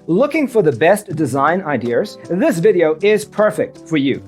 Looking for the best design ideas? This video is perfect for you.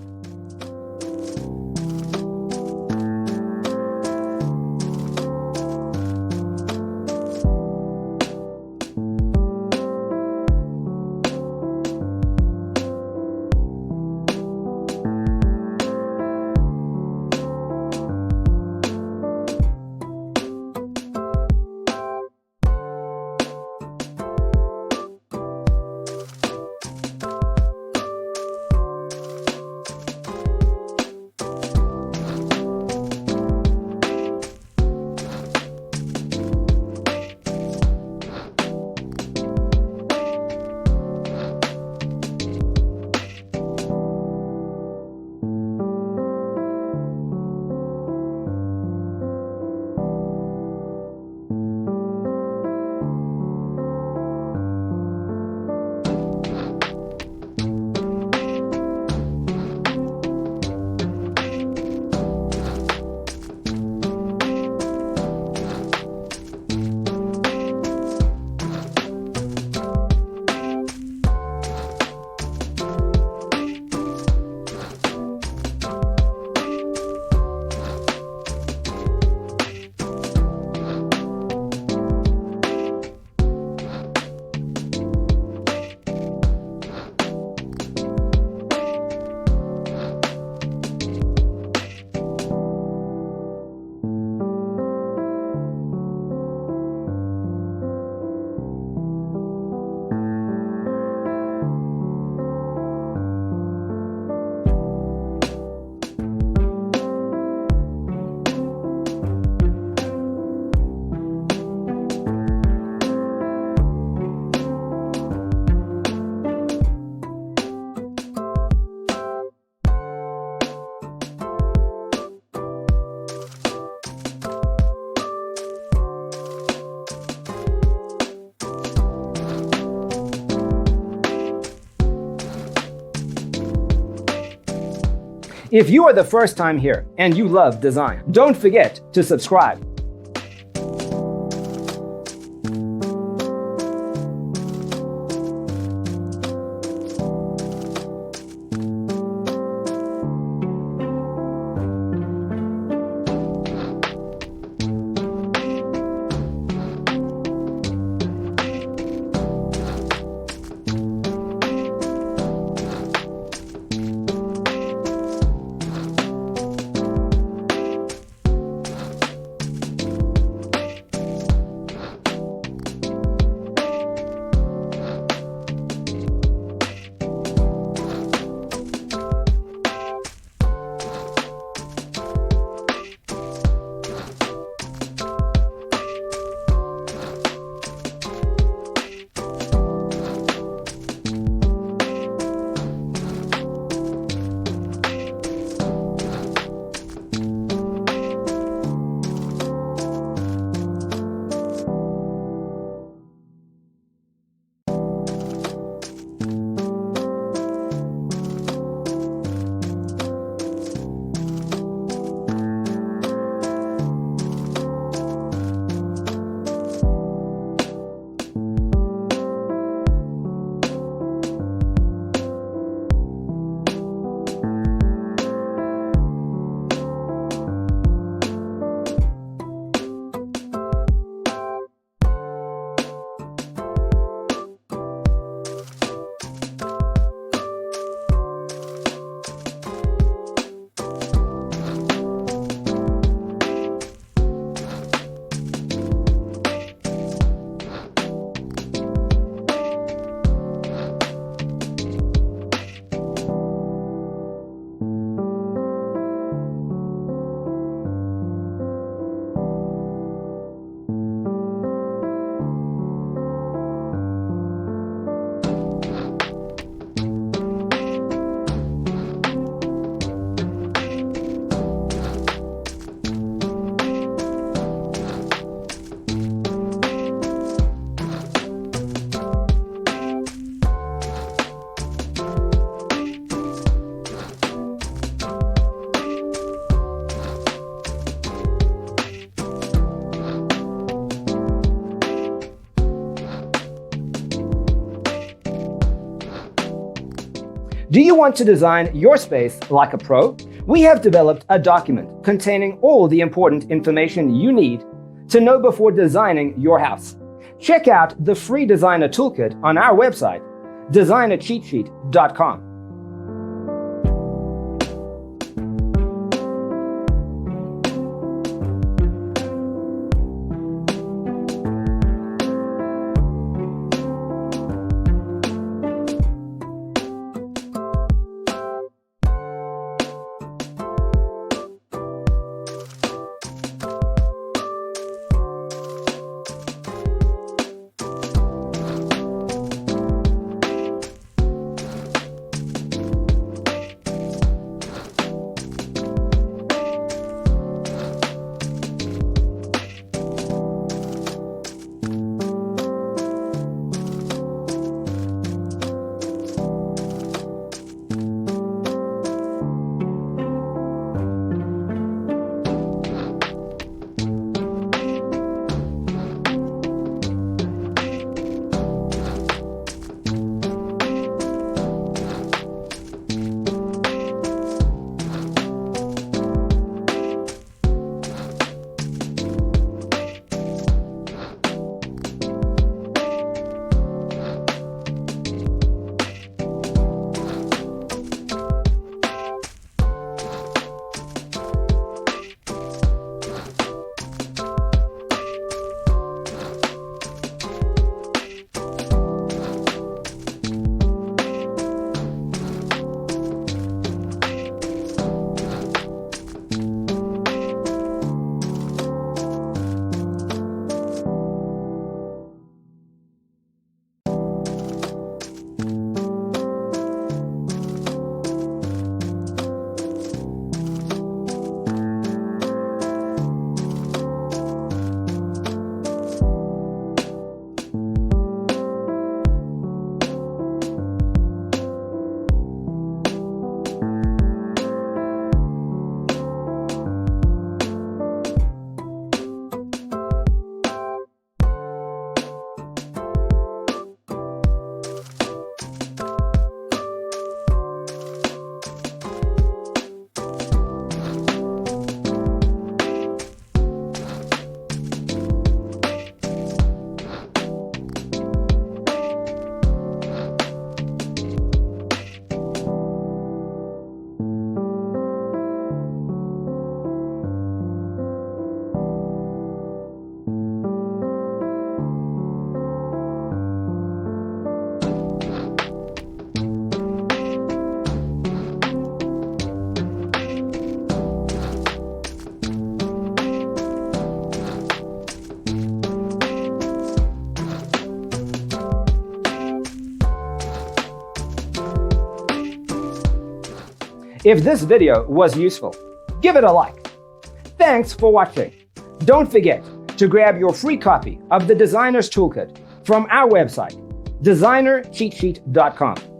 If you are the first time here and you love design, don't forget to subscribe. Do you want to design your space like a pro? We have developed a document containing all the important information you need to know before designing your house. Check out the free designer toolkit on our website, designercheatsheet.com. If this video was useful, give it a like. Thanks for watching. Don't forget to grab your free copy of the Designer's Toolkit from our website, designercheatsheet.com.